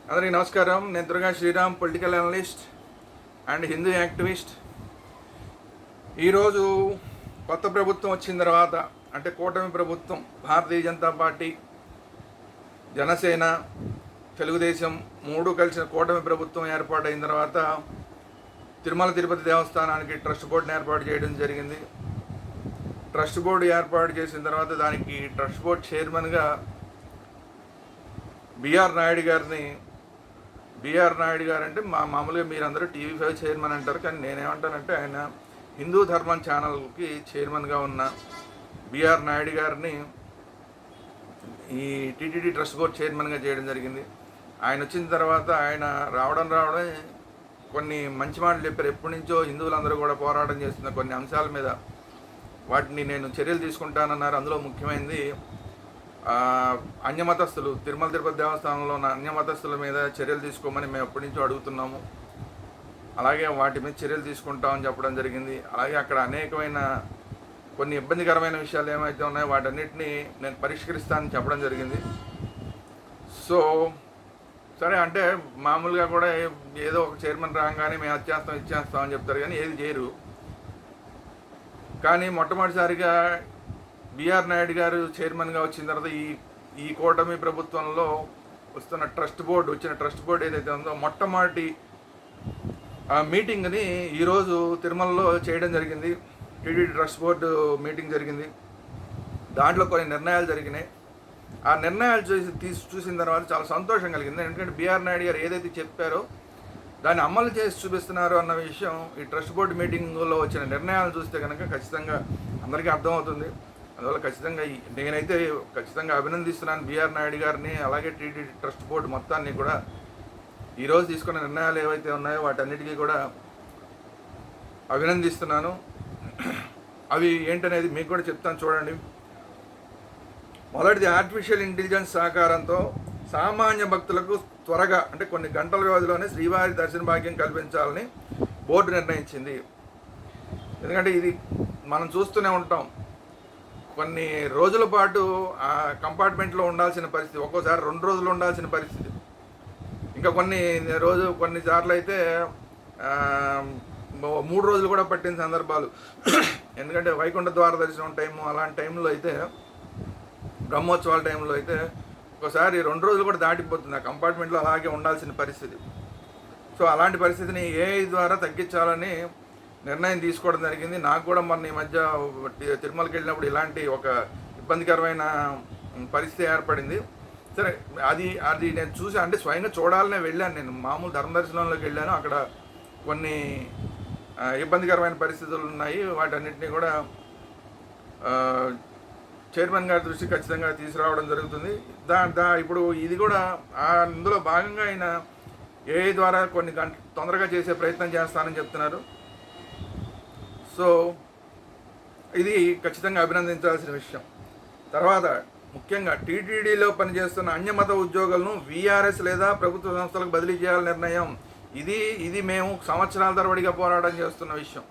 అందరికీ నమస్కారం. నేను Durga Sriram, political analyst and Hindu activist. ఈరోజు కొత్త ప్రభుత్వం వచ్చిన తర్వాత, అంటే కూటమి ప్రభుత్వం, భారతీయ జనతా పార్టీ, జనసేన, తెలుగుదేశం మూడు కలిసిన కూటమి ప్రభుత్వం ఏర్పాటైన తర్వాత తిరుమల తిరుపతి దేవస్థానానికి ట్రస్ట్ బోర్డుని ఏర్పాటు చేయడం జరిగింది. ట్రస్ట్ బోర్డు ఏర్పాటు చేసిన తర్వాత దానికి ట్రస్ట్ బోర్డు చైర్మన్గా బిఆర్ నాయుడు గారు అంటే మామూలుగా మీరందరూ TV5 చైర్మన్ అంటారు, కానీ నేనేమంటానంటే ఆయన హిందూ ధర్మం ఛానల్కి చైర్మన్గా ఉన్న బిఆర్ నాయుడు గారిని ఈ టీటీడీ ట్రస్ట్ బోర్డ్ చైర్మన్గా చేయడం జరిగింది. ఆయన వచ్చిన తర్వాత ఆయన రావడమే కొన్ని మంచి మాటలు చెప్పారు. ఎప్పటి నుంచో హిందువులందరూ కూడా పోరాటం చేస్తున్న కొన్ని అంశాల మీద వాటిని నేను చర్యలు తీసుకుంటానన్నారు. అందులో ముఖ్యమైనది అన్యమతస్థులు, తిరుమల తిరుపతి దేవస్థానంలో ఉన్న అన్యమతస్థుల మీద చర్యలు తీసుకోమని మేము ఎప్పటి నుంచో అడుగుతున్నాము. అలాగే వాటి మీద చర్యలు తీసుకుంటామని చెప్పడం జరిగింది. అలాగే అక్కడ అనేకమైన కొన్ని ఇబ్బందికరమైన విషయాలు ఏమైతే ఉన్నాయో వాటన్నిటిని నేను పరిష్కరిస్తానని చెప్పడం జరిగింది. సో సరే, అంటే మామూలుగా కూడా ఏదో ఒక చైర్మన్ రాగానే మేము ఇచ్చేస్తాం అని చెప్తారు, కానీ ఏది చేయరు. కానీ మొట్టమొదటిసారిగా బిఆర్ నాయుడు గారు చైర్మన్గా వచ్చిన తర్వాత ఈ కూటమి ప్రభుత్వంలో వచ్చిన ట్రస్ట్ బోర్డు ఏదైతే ఉందో మొట్టమొదటి మీటింగ్ని ఈరోజు తిరుమలలో చేయడం జరిగింది. టీటీడీ ట్రస్ట్ బోర్డు మీటింగ్ జరిగింది. దాంట్లో కొన్ని నిర్ణయాలు జరిగినాయి. ఆ నిర్ణయాలు చూసిన తర్వాత చాలా సంతోషం కలిగింది. ఎందుకంటే బిఆర్ నాయుడు గారు ఏదైతే చెప్పారో దాన్ని అమలు చేసి చూపిస్తున్నారు అన్న విషయం ఈ ట్రస్ట్ బోర్డు మీటింగ్లో వచ్చిన నిర్ణయాలు చూస్తే కనుక ఖచ్చితంగా అందరికీ అర్థమవుతుంది. అందువల్ల నేనైతే ఖచ్చితంగా అభినందిస్తున్నాను బిఆర్ నాయుడు గారిని, అలాగే టీటీడీ ట్రస్ట్ బోర్డు మొత్తాన్ని కూడా. ఈరోజు తీసుకున్న నిర్ణయాలు ఏవైతే ఉన్నాయో వాటన్నిటికీ కూడా అభినందిస్తున్నాను. అవి ఏంటనేది మీకు కూడా చెప్తాను, చూడండి. మొదటిది, ఆర్టిఫిషియల్ ఇంటెలిజెన్స్ సహకారంతో సామాన్య భక్తులకు త్వరగా, అంటే కొన్ని గంటల వ్యవధిలోనే శ్రీవారి దర్శన భాగ్యం కల్పించాలని బోర్డు నిర్ణయించింది. ఎందుకంటే ఇది మనం చూస్తూనే ఉంటాం. కొన్ని రోజుల పాటు ఆ కంపార్ట్మెంట్లో ఉండాల్సిన పరిస్థితి, ఒక్కోసారి 2 రోజులు ఉండాల్సిన పరిస్థితి, ఇంకా కొన్నిసార్లు అయితే 3 రోజులు కూడా పట్టిన సందర్భాలు. ఎందుకంటే వైకుంఠ ద్వార దర్శనం టైము, అలాంటి టైంలో అయితే, బ్రహ్మోత్సవాల టైంలో అయితే ఒకసారి 2 రోజులు కూడా దాటిపోతుంది ఆ కంపార్ట్మెంట్లో అలాగే ఉండాల్సిన పరిస్థితి. సో అలాంటి పరిస్థితిని AI ద్వారా తగ్గించాలని నిర్ణయం తీసుకోవడం జరిగింది. నాకు కూడా మొన్న ఈ మధ్య తిరుమలకి వెళ్ళినప్పుడు ఇలాంటి ఒక ఇబ్బందికరమైన పరిస్థితి ఏర్పడింది. సరే, అది నేను చూసి, అంటే స్వయంగా చూడాలనే వెళ్ళాను. నేను మామూలు ధర్మదర్శనంలోకి వెళ్ళాను. అక్కడ కొన్ని ఇబ్బందికరమైన పరిస్థితులు ఉన్నాయి. వాటన్నిటిని కూడా చైర్మన్ గారి దృష్టి ఖచ్చితంగా తీసుకురావడం జరుగుతుంది. ఇప్పుడు ఇది కూడా అందులో భాగంగా ఆయన AI ద్వారా కొన్ని తొందరగా చేసే ప్రయత్నం చేస్తానని చెప్తున్నారు. సో ఇది ఖచ్చితంగా అభినందించాల్సిన విషయం. తర్వాత ముఖ్యంగా టీటీడీలో పనిచేస్తున్న అన్యమత ఉద్యోగులను VRS లేదా ప్రభుత్వ సంస్థలకు బదిలీ చేయాలని నిర్ణయం. ఇది మేము సంవత్సరాల తరబడిగా పోరాటం చేస్తున్న విషయం.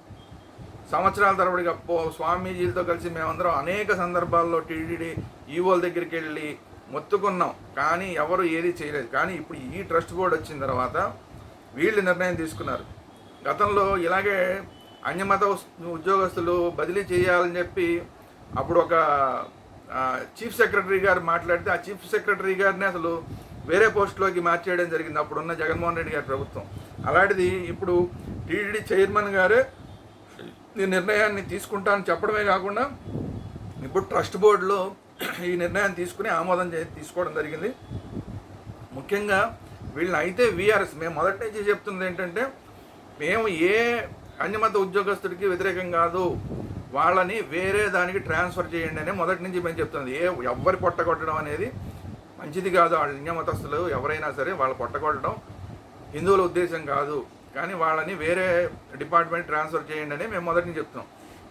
సంవత్సరాల తరబడిగా స్వామీజీలతో కలిసి మేమందరం అనేక సందర్భాల్లో టీటీడీ ఈవోల దగ్గరికి వెళ్ళి మొత్తుకున్నాం, కానీ ఎవరు ఏది చేయలేదు. కానీ ఇప్పుడు ఈ ట్రస్ట్ బోర్డు వచ్చిన తర్వాత వీళ్ళు నిర్ణయం తీసుకున్నారు. గతంలో ఇలాగే అన్యమత ఉద్యోగస్తులు బదిలీ చేయాలని చెప్పి అప్పుడు ఒక చీఫ్ సెక్రటరీ గారు మాట్లాడితే ఆ చీఫ్ సెక్రటరీ గారిని అసలు వేరే పోస్టులోకి మార్చేయడం జరిగింది అప్పుడున్న జగన్మోహన్ రెడ్డి గారి ప్రభుత్వం. అలాంటిది ఇప్పుడు టీటీడీ చైర్మన్ గారే ఈ నిర్ణయాన్ని తీసుకుంటానని చెప్పడమే కాకుండా ఇప్పుడు ట్రస్ట్ బోర్డులో ఈ నిర్ణయాన్ని తీసుకుని తీసుకోవడం జరిగింది. ముఖ్యంగా వీళ్ళని అయితే VRS, మేము మొదటి నుంచి చెప్తున్నది ఏంటంటే, మేము ఏ అన్యమత ఉద్యోగస్తుడికి వ్యతిరేకం కాదు, వాళ్ళని వేరే దానికి ట్రాన్స్ఫర్ చేయండి అని మొదటి నుంచి మేము చెప్తున్నది. ఎవ్వరి పొట్టగొట్టడం అనేది మంచిది కాదు. వాళ్ళ అన్యమతస్తులు ఎవరైనా సరే వాళ్ళ పొట్టగొట్టడం హిందువుల ఉద్దేశం కాదు, కానీ వాళ్ళని వేరే డిపార్ట్మెంట్ ట్రాన్స్ఫర్ చేయండి అని మేము మొదటి నుంచి చెప్తున్నాం.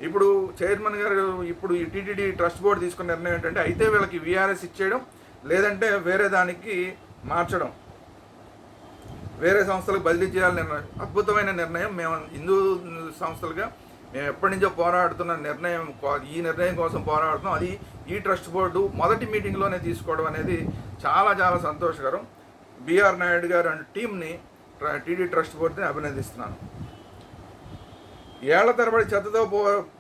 ఇప్పుడు చైర్మన్ గారు ఇప్పుడు ఈ టీటీడీ ట్రస్ట్ బోర్డు తీసుకున్న నిర్ణయం ఏంటంటే, అయితే వీళ్ళకి VRS ఇచ్చేయడం, లేదంటే వేరే దానికి మార్చడం, వేరే సంస్థలకు బదిలీ చేయాలని నిర్ణయం. అద్భుతమైన నిర్ణయం. మేము హిందూ సంస్థలుగా మేము ఎప్పటి నుంచో పోరాడుతున్న నిర్ణయం, ఈ నిర్ణయం కోసం పోరాడుతున్నాం. అది ఈ ట్రస్ట్ బోర్డు మొదటి మీటింగ్లోనే తీసుకోవడం అనేది చాలా చాలా సంతోషకరం. బిఆర్ నాయుడు గారు అండ్ టీంని టీడీ ట్రస్ట్ బోర్డుని అభినందిస్తున్నాను. ఏళ్ల తరబడి చెత్తతో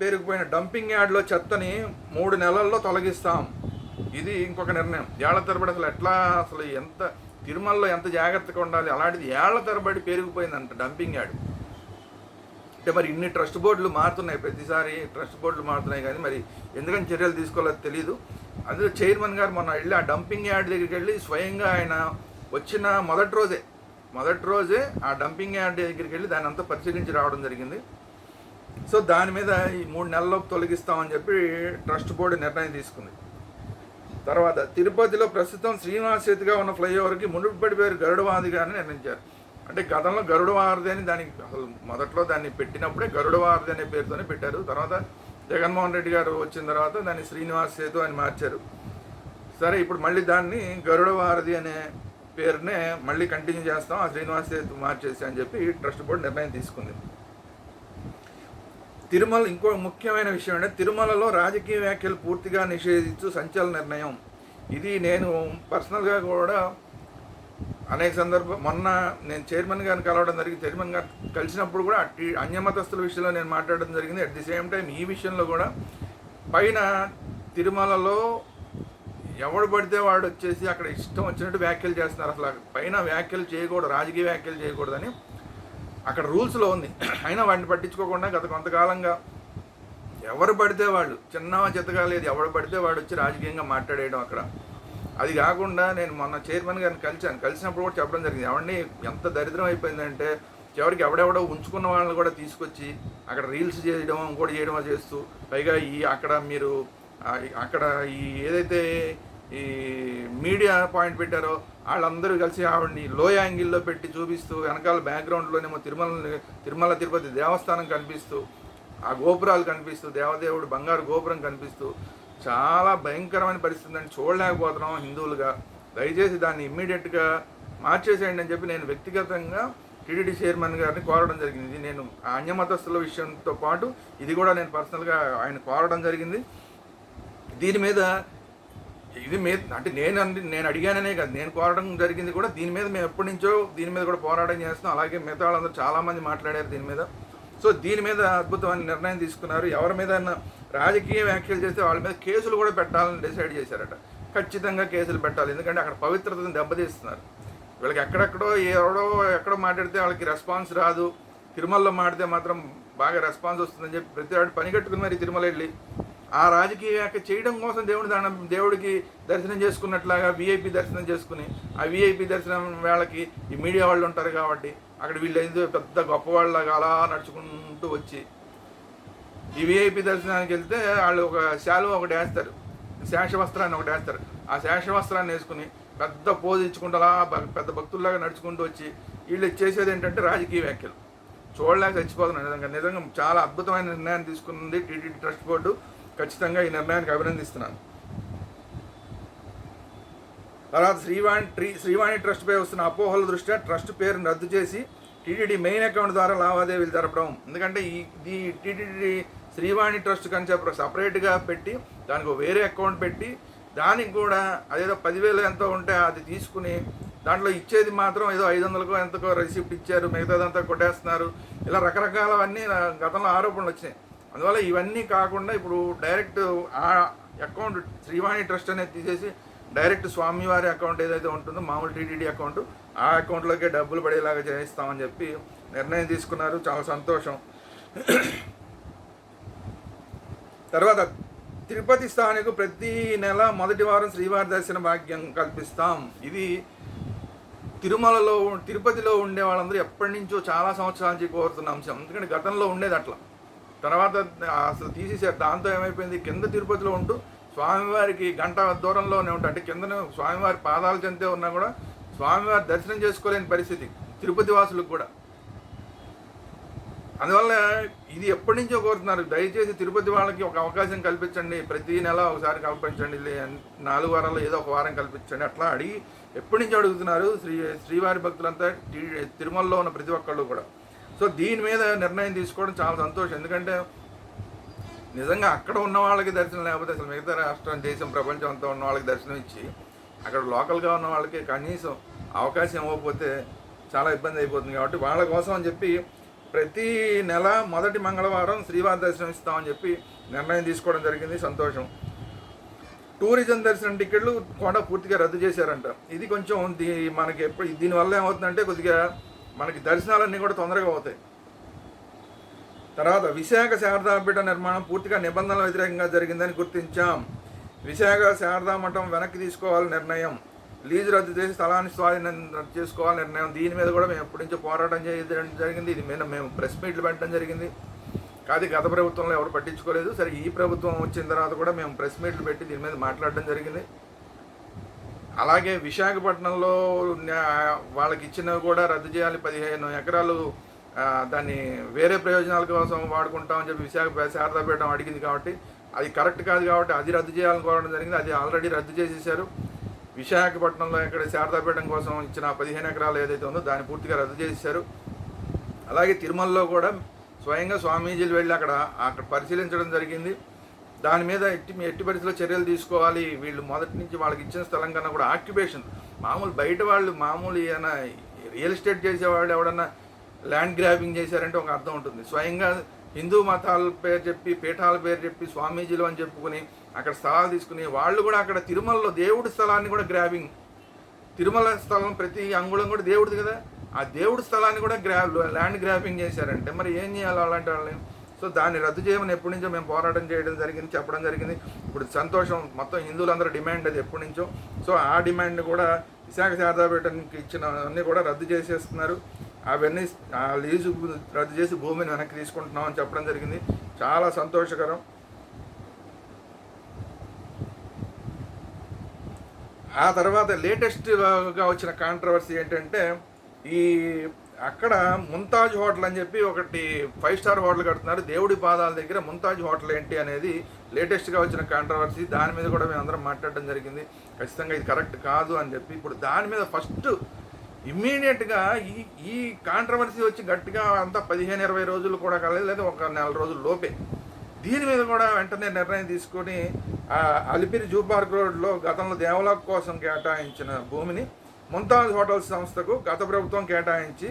పేరుకుపోయిన డంపింగ్ యార్డ్లో చెత్తని 3 నెలల్లో తొలగిస్తాం. ఇది ఇంకొక నిర్ణయం. ఏళ్ల తరబడి అసలు ఎంత తిరుమలలో ఎంత జాగ్రత్తగా ఉండాలి, అలాంటిది ఏళ్ల తరబడి పేరుకుపోయిందంట డంపింగ్ యార్డ్. అంటే మరి ఇన్ని ట్రస్ట్ బోర్డులు మారుతున్నాయి, ప్రతిసారి ట్రస్ట్ బోర్డులు మారుతున్నాయి, కానీ మరి ఎందుకని చర్యలు తీసుకోవాలో తెలియదు. అందులో చైర్మన్ గారు మొన్న వెళ్ళి ఆ డంపింగ్ యార్డ్ దగ్గరికి వెళ్ళి స్వయంగా ఆయన వచ్చిన మొదటి రోజే ఆ డంపింగ్ యార్డ్ దగ్గరికి వెళ్ళి దాన్ని అంతా పరిశీలించి రావడం జరిగింది. సో దాని మీద ఈ 3 నెలల్లోపు తొలగిస్తామని చెప్పి ట్రస్ట్ బోర్డు నిర్ణయం తీసుకుంది. తర్వాత తిరుపతిలో ప్రస్తుతం శ్రీనివాస్ సేతుగా ఉన్న ఫ్లైఓవర్కి మునుపటి పేరు గరుడవాదిగానే నిర్ణయించారు. అంటే గతంలో గరుడవారధి అని దానికి అసలు మొదట్లో దాన్ని పెట్టినప్పుడే గరుడవారధి అనే పేరుతోనే పెట్టారు. తర్వాత జగన్మోహన్ రెడ్డి గారు వచ్చిన తర్వాత దాన్ని శ్రీనివాస్ సేతు అని మార్చారు. సరే, ఇప్పుడు మళ్ళీ దాన్ని గరుడవారధి అనే పేరునే మళ్ళీ కంటిన్యూ చేస్తాం, ఆ శ్రీనివాస్ సేతు మార్చేసి అని చెప్పి ట్రస్ట్ బోర్డు నిర్ణయం తీసుకుంది. తిరుమల ఇంకో ముఖ్యమైన విషయం అంటే తిరుమలలో రాజకీయ వ్యాఖ్యలు పూర్తిగా నిషేధించు సంచలన నిర్ణయం. ఇది నేను పర్సనల్గా కూడా అనేక మొన్న నేను చైర్మన్ గారిని కలవడం జరిగింది. చైర్మన్ గారు కలిసినప్పుడు కూడా అన్యమతస్తుల విషయంలో నేను మాట్లాడడం జరిగింది. అట్ ది సేమ్ టైం ఈ విషయంలో కూడా పైన తిరుమలలో ఎవడు పడితే వాడు వచ్చేసి అక్కడ ఇష్టం వచ్చినట్టు వ్యాఖ్యలు చేస్తున్నారు. అసలు పైన వ్యాఖ్యలు చేయకూడదు, రాజకీయ వ్యాఖ్యలు చేయకూడదని అక్కడ రూల్స్లో ఉంది. అయినా వాటిని పట్టించుకోకుండా గత కొంతకాలంగా ఎవరు పడితే వాళ్ళు చిన్న చిత్తగా లేదు, ఎవడు పడితే వాడు వచ్చి రాజకీయంగా మాట్లాడేయడం అక్కడ. అది కాకుండా నేను మొన్న చైర్మన్ గారిని కలిసినప్పుడు కూడా చెప్పడం జరిగింది. ఎవరిని ఎంత దరిద్రం అయిపోయిందంటే చివరికి ఎవడెవడో ఉంచుకున్న వాళ్ళని కూడా తీసుకొచ్చి అక్కడ రీల్స్ చేయడం ఇంకోటి చేయడం చేస్తూ, పైగా అక్కడ ఏదైతే ఈ మీడియా పాయింట్ పెట్టారో వాళ్ళందరూ కలిసి ఆవిడని లో యాంగిల్లో పెట్టి చూపిస్తూ వెనకాల బ్యాక్గ్రౌండ్లోనేమో తిరుమల తిరుపతి దేవస్థానం కనిపిస్తూ, ఆ గోపురాలు కనిపిస్తూ, దేవదేవుడు బంగారు గోపురం కనిపిస్తూ చాలా భయంకరమైన పరిస్థితి అని చూడలేకపోతున్నాం హిందువులుగా. దయచేసి దాన్ని ఇమ్మీడియట్గా మార్చేసేయండి అని చెప్పి నేను వ్యక్తిగతంగా టీటీడీ చైర్మన్ గారిని కోరడం జరిగింది. నేను ఆ అన్యమతస్తుల విషయంతో పాటు ఇది కూడా నేను పర్సనల్గా ఆయన కోరడం జరిగింది. దీని మీద అంటే నేను అడిగాననే కాదు, నేను కోరడం జరిగింది కూడా. దీని మీద మేము ఎప్పటి నుంచో దీని మీద కూడా పోరాటం చేస్తున్నాం. అలాగే మిగతా వాళ్ళందరూ చాలామంది మాట్లాడారు దీని మీద. సో దీని మీద అద్భుతమైన నిర్ణయం తీసుకున్నారు. ఎవరి మీద రాజకీయ వ్యాఖ్యలు చేస్తే వాళ్ళ మీద కేసులు కూడా పెట్టాలని డిసైడ్ చేశారట. ఖచ్చితంగా కేసులు పెట్టాలి, ఎందుకంటే అక్కడ పవిత్రతను దెబ్బతీస్తున్నారు. వీళ్ళకి ఎక్కడో మాట్లాడితే వాళ్ళకి రెస్పాన్స్ రాదు, తిరుమలలో మాడితే మాత్రం బాగా రెస్పాన్స్ వస్తుందని చెప్పి ప్రతి వాడు పని కట్టుకుని మరి తిరుమల వెళ్ళి ఆ రాజకీయ వ్యాఖ్య చేయడం కోసం దేవుడికి దర్శనం చేసుకున్నట్లాగా విఐపి దర్శనం చేసుకుని, ఆ విఐపి దర్శనం వేళకి ఈ మీడియా వాళ్ళు ఉంటారు కాబట్టి అక్కడ వీళ్ళు ఏదో పెద్ద గొప్పవాళ్ళలాగా అలా నడుచుకుంటూ వచ్చి ఈ విఐపి దర్శనానికి వెళ్తే వాళ్ళు ఒక శాలువ ఒకటి వేస్తారు, శేషవస్త్రాన్ని ఒకటి వేస్తారు. ఆ శేషవస్త్రాన్ని వేసుకుని పెద్ద పోజు ఇచ్చుకుంటూ అలా పెద్ద భక్తుల్లాగా నడుచుకుంటూ వచ్చి వీళ్ళు చేసేది ఏంటంటే రాజకీయ వ్యాఖ్యలు. చూడలేక చచ్చిపోతున్నాను. నిజంగా చాలా అద్భుతమైన నిర్ణయాన్ని తీసుకుంది టీటీడీ ట్రస్ట్ బోర్డు. ఖచ్చితంగా ఈ నిర్ణయానికి అభినందిస్తున్నాను. తర్వాత శ్రీవాణి ట్రస్ట్పై వస్తున్న అపోహల దృష్ట్యా ట్రస్ట్ పేరును రద్దు చేసి టీటీడీ మెయిన్ అకౌంట్ ద్వారా లావాదేవీలు జరపడం. ఎందుకంటే ఈ టీటీడీ శ్రీవాణి ట్రస్ట్ కనుక సపరేట్గా పెట్టి దానికి వేరే అకౌంట్ పెట్టి దానికి కూడా అదేదో 10,000 ఎంతో ఉంటే అది తీసుకుని దాంట్లో ఇచ్చేది మాత్రం ఏదో 500కో ఎంతకో రిసిప్ట్ ఇచ్చారు, మిగతాదంతా కొట్టేస్తున్నారు. ఇలా రకరకాలవన్నీ గతంలో ఆరోపణలు వచ్చినాయి. అందువల్ల ఇవన్నీ కాకుండా ఇప్పుడు డైరెక్ట్ ఆ అకౌంట్ శ్రీవాణి ట్రస్ట్ అనేది తీసేసి డైరెక్ట్ స్వామివారి అకౌంట్ ఏదైతే ఉంటుందో మామూలు టీటీడీ అకౌంట్, ఆ అకౌంట్లోకే డబ్బులు పడేలాగా చేయిస్తామని చెప్పి నిర్ణయం తీసుకున్నారు. చాలా సంతోషం. తర్వాత తిరుపతి స్థానికు ప్రతి నెల మొదటి వారం శ్రీవారి దర్శన భాగ్యం కల్పిస్తాం. ఇది తిరుపతిలో ఉండే వాళ్ళందరూ ఎప్పటి నుంచో చాలా సంవత్సరాల నుంచి కోరుతున్న అంశం. ఎందుకంటే గతంలో ఉండేది అట్లా, తర్వాత అసలు తీసేసారు. దాంతో ఏమైపోయింది, కింద తిరుపతిలో ఉంటూ స్వామివారికి గంట దూరంలోనే ఉంటా, అంటే కింద స్వామివారి పాదాలు చెంతే ఉన్నా కూడా స్వామివారి దర్శనం చేసుకోలేని పరిస్థితి తిరుపతి వాసులకు కూడా. అందువల్ల ఇది ఎప్పటి నుంచో కోరుతున్నారు. దయచేసి తిరుపతి వాళ్ళకి ఒక అవకాశం కల్పించండి, ప్రతి నెల ఒకసారి కల్పించండి, 4 వారాల్లో ఏదో ఒక వారం కల్పించండి, అట్లా అడిగి ఎప్పటి నుంచో అడుగుతున్నారు శ్రీవారి భక్తులంతా, తిరుమలలో ఉన్న ప్రతి ఒక్కళ్ళు కూడా. సో దీని మీద నిర్ణయం తీసుకోవడం చాలా సంతోషం. ఎందుకంటే నిజంగా అక్కడ ఉన్న వాళ్ళకి దర్శనం లేకపోతే అసలు మిగతా రాష్ట్రం, దేశం, ప్రపంచం అంతా ఉన్న వాళ్ళకి దర్శనం ఇచ్చి అక్కడ లోకల్గా ఉన్న వాళ్ళకి కనీసం అవకాశం ఇవ్వకపోతే చాలా ఇబ్బంది అయిపోతుంది. కాబట్టి వాళ్ళ కోసం అని చెప్పి ప్రతి నెల మొదటి మంగళవారం శ్రీవారి దర్శనం ఇస్తామని చెప్పి నిర్ణయం తీసుకోవడం జరిగింది. సంతోషం. టూరిజం దర్శనం టికెట్లు కూడా పూర్తిగా రద్దు చేశారంట. ఇది కొంచెం మనకి ఎప్పుడు దీనివల్ల ఏమవుతుందంటే కొద్దిగా మనకి దర్శనాలన్నీ కూడా తొందరగా అవుతాయి. తర్వాత విశాఖ శారదాపీఠ నిర్మాణం పూర్తిగా నిబంధనల వ్యతిరేకంగా జరిగిందని గుర్తించాం. విశాఖ శారదా మఠం వెనక్కి తీసుకోవాలి నిర్ణయం. లీజు రద్దు చేసి స్థలాన్ని స్వాధీనం చేసుకోవాలి నిర్ణయం. దీని మీద కూడా మేము ఎప్పటి నుంచో పోరాటం చేయడం జరిగింది. ఇది మీద మేము ప్రెస్ మీట్లు పెట్టడం జరిగింది. కాదు గత ప్రభుత్వంలో ఎవరు పట్టించుకోలేదు. సరే ఈ ప్రభుత్వం వచ్చిన తర్వాత కూడా మేము ప్రెస్ మీట్లు పెట్టి దీని మీద మాట్లాడడం జరిగింది. అలాగే విశాఖపట్నంలో వాళ్ళకి ఇచ్చినవి కూడా రద్దు చేయాలి. 15 ఎకరాలు దాన్ని వేరే ప్రయోజనాల కోసం వాడుకుంటామని చెప్పి విశాఖ శారదాపీఠం అడిగింది. కాబట్టి అది కరెక్ట్ కాదు. కాబట్టి అది రద్దు చేయాలని కోరడం జరిగింది. అది ఆల్రెడీ రద్దు చేసేసారు. విశాఖపట్నంలో ఇక్కడ శారదాపీఠం కోసం ఇచ్చిన 15 ఎకరాలు ఏదైతే ఉందో దాన్ని పూర్తిగా రద్దు చేసేసారు. అలాగే తిరుమలలో కూడా స్వయంగా స్వామీజీలు వెళ్ళి అక్కడ పరిశీలించడం జరిగింది. దాని మీద ఎట్టి పరిస్థితుల్లో చర్యలు తీసుకోవాలి. వీళ్ళు మొదటి నుంచి వాళ్ళకి ఇచ్చిన స్థలం కన్నా కూడా ఆక్యుపేషన్ మామూలు బయట వాళ్ళు మామూలు ఏమైనా రియల్ ఎస్టేట్ చేసేవాళ్ళు ఎవడన్నా ల్యాండ్ గ్రాబింగ్ చేశారంటే ఒక అర్థం ఉంటుంది. స్వయంగా హిందూ మతాల పేరు చెప్పి పీఠాల పేరు చెప్పి స్వామీజీలు అని చెప్పుకుని అక్కడ స్థలాలు తీసుకుని వాళ్ళు కూడా అక్కడ తిరుమలలో దేవుడి స్థలాన్ని కూడా గ్రాబింగ్. తిరుమల స్థలం ప్రతి అంగుళం కూడా దేవుడిది కదా, ఆ దేవుడి స్థలాన్ని కూడా ల్యాండ్ గ్రాబింగ్ చేశారంటే మరి ఏం చేయాలి అలాంటి వాళ్ళని? సో దాన్ని రద్దు చేయమని ఎప్పటి నుంచో మేము పోరాటం చేయడం జరిగింది, చెప్పడం జరిగింది. ఇప్పుడు సంతోషం, మొత్తం హిందువులందరూ డిమాండ్ అది ఎప్పటి నుంచో. సో ఆ డిమాండ్ కూడా విశాఖ శారదాపీఠానికి ఇచ్చినవన్నీ కూడా రద్దు చేసేస్తున్నారు. అవన్నీ ఆ లీజు రద్దు చేసి భూమిని వెనక్కి తీసుకుంటున్నామని చెప్పడం జరిగింది. చాలా సంతోషకరం. ఆ తర్వాత లేటెస్ట్గా వచ్చిన కాంట్రవర్సీ ఏంటంటే అక్కడ ముంతాజ్ హోటల్ అని చెప్పి ఒకటి 5 స్టార్ హోటల్ కడుతున్నారు. దేవుడి పాదాల దగ్గర ముంతాజ్ హోటల్ ఏంటి అనేది లేటెస్ట్గా వచ్చిన కాంట్రవర్సీ. దాని మీద కూడా మేము అందరం మాట్లాడడం జరిగింది. ఖచ్చితంగా ఇది కరెక్ట్ కాదు అని చెప్పి ఇప్పుడు దాని మీద ఫస్ట్ ఇమ్మీడియట్గా ఈ కాంట్రవర్సీ వచ్చి గట్టిగా అంతా 15-20 రోజులు కూడా కాలేదు, లేదా ఒక 4 రోజుల లోపే దీని మీద కూడా వెంటనే నిర్ణయం తీసుకొని అలిపిరి జూ పార్క్ రోడ్లో గతంలో దేవాలయం కోసం కేటాయించిన భూమిని ముంతాజ్ హోటల్స్ సంస్థకు గత ప్రభుత్వం కేటాయించి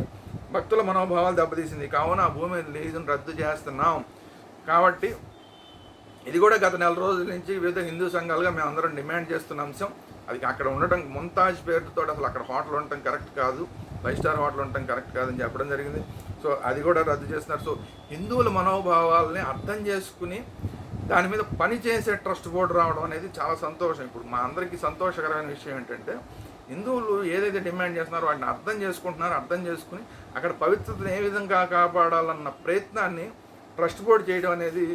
భక్తుల మనోభావాలు దెబ్బతీసింది. కావున ఆ భూమి లీజును రద్దు చేస్తున్నాం. కాబట్టి ఇది కూడా గత 4 రోజుల నుంచి వివిధ హిందూ సంఘాలుగా మేము అందరం డిమాండ్ చేస్తున్న అంశం. అది అక్కడ ఉండటం ముంతాజ్ పేరుతో అసలు అక్కడ హోటల్ ఉండటం కరెక్ట్ కాదు, 5 స్టార్ హోటల్ ఉండటం కరెక్ట్ కాదని చెప్పడం జరిగింది. సో అది కూడా రద్దు చేస్తున్నారు. సో హిందువుల మనోభావాలని అర్థం చేసుకుని దాని మీద పని చేసే ట్రస్ట్ బోర్డు రావడం అనేది చాలా సంతోషం. ఇప్పుడు మా అందరికీ సంతోషకరమైన విషయం ఏంటంటే హిందువులు ఏదైతే డిమాండ్ చేస్తున్నారో వాటిని అర్థం చేసుకుంటున్నారో, అర్థం చేసుకుని అక్కడ పవిత్రతను ఏ విధంగా కాపాడాలన్న ప్రయత్నాన్ని ట్రస్ట్ బోర్డు చేయడం అనేది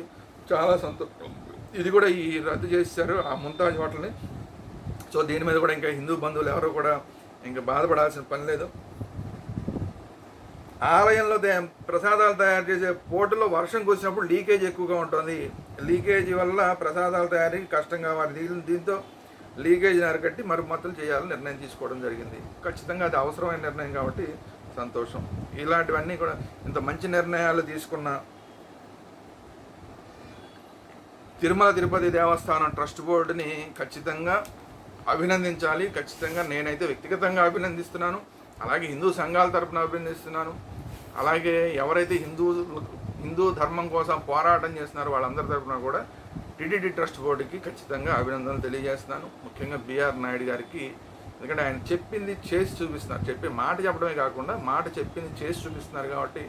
చాలా సంతోషం. ఇది కూడా ఈ రద్దు చేశారు ఆ ముంతాజ్ హోటల్ని. సో దీని మీద కూడా ఇంకా హిందూ బంధువులు ఎవరు కూడా ఇంకా బాధపడాల్సిన పని లేదు. ఆలయంలో ప్రసాదాలు తయారు చేసే పోటులో వర్షం కురిసినప్పుడు లీకేజ్ ఎక్కువగా ఉంటుంది. లీకేజీ వల్ల ప్రసాదాల తయారీకి కష్టం కావాలి. దీంతో లీకేజ్ అరికట్టి మరమ్మతులు చేయాలని నిర్ణయం తీసుకోవడం జరిగింది. ఖచ్చితంగా అది అవసరమైన నిర్ణయం కాబట్టి సంతోషం. ఇలాంటివన్నీ కూడా ఇంత మంచి నిర్ణయాలు తీసుకున్న తిరుమల తిరుపతి దేవస్థానం ట్రస్ట్ బోర్డుని ఖచ్చితంగా అభినందించాలి. ఖచ్చితంగా నేనైతే వ్యక్తిగతంగా అభినందిస్తున్నాను, అలాగే హిందూ సంఘాల తరపున అభినందిస్తున్నాను. అలాగే ఎవరైతే హిందూ ధర్మం కోసం పోరాటం చేస్తున్నారో వాళ్ళందరి తరపున కూడా టీటీడీ ట్రస్ట్ బోర్డుకి ఖచ్చితంగా అభినందనలు తెలియజేస్తున్నాను. ముఖ్యంగా బిఆర్ నాయుడు గారికి, ఎందుకంటే ఆయన చెప్పింది చేసి చూపిస్తున్నారు. చెప్పే మాట చెప్పడమే కాకుండా మాట చెప్పింది చేసి చూపిస్తున్నారు. కాబట్టి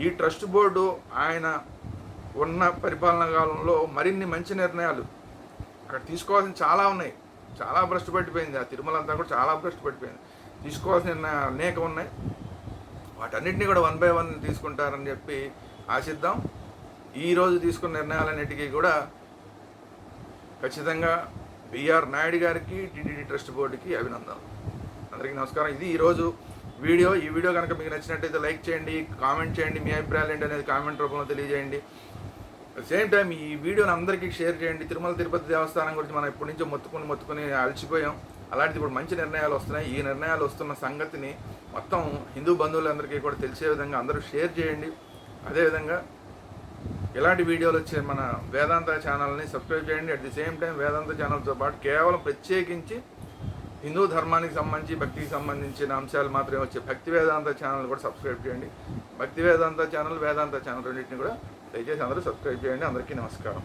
ఈ ట్రస్ట్ బోర్డు ఆయన ఉన్న పరిపాలనా కాలంలో మరిన్ని మంచి నిర్ణయాలు అక్కడ తీసుకోవాల్సిన చాలా ఉన్నాయి. చాలా భ్రష్టు పట్టిపోయింది. ఆ తిరుమల అంతా కూడా చాలా భ్రష్టు పట్టిపోయింది. తీసుకోవాల్సిన అనేక ఉన్నాయి. వాటన్నిటిని కూడా 1 by 1 తీసుకుంటారని చెప్పి ఆశిద్దాం. ఈరోజు తీసుకున్న నిర్ణయాలన్నిటికీ కూడా ఖచ్చితంగా బిఆర్ నాయుడు గారికి, టీటీడీ ట్రస్ట్ బోర్డుకి అభినందనలు. అందరికీ నమస్కారం. ఇది ఈరోజు వీడియో. ఈ వీడియో కనుక మీకు నచ్చినట్టయితే లైక్ చేయండి, కామెంట్ చేయండి, మీ అభిప్రాయాలు ఏంటి అనేది కామెంట్ రూపంలో తెలియజేయండి. సేమ్ టైం ఈ వీడియోని అందరికీ షేర్ చేయండి. తిరుమల తిరుపతి దేవస్థానం గురించి మనం ఎప్పటి నుంచో మొత్తుకుని అలసిపోయాం. అలాంటిది ఇప్పుడు మంచి నిర్ణయాలు వస్తున్నాయి. ఈ నిర్ణయాలు వస్తున్న సంగతిని మొత్తం హిందూ బంధువులందరికీ కూడా తెలిసే విధంగా అందరూ షేర్ చేయండి. అదేవిధంగా ఇలాంటి వీడియోలు వచ్చే మన వేదాంత ఛానల్ని సబ్స్క్రైబ్ చేయండి. అట్ ది సేమ్ టైం వేదాంత ఛానల్తో పాటు కేవలం ప్రత్యేకించి హిందూ ధర్మానికి సంబంధించి భక్తికి సంబంధించిన అంశాలు మాత్రమే వచ్చే భక్తి వేదాంత ఛానల్ కూడా సబ్స్క్రైబ్ చేయండి. భక్తి వేదాంత ఛానల్, వేదాంత ఛానల్ రెండింటిని కూడా దయచేసి అందరూ సబ్స్క్రైబ్ చేయండి. అందరికీ నమస్కారం.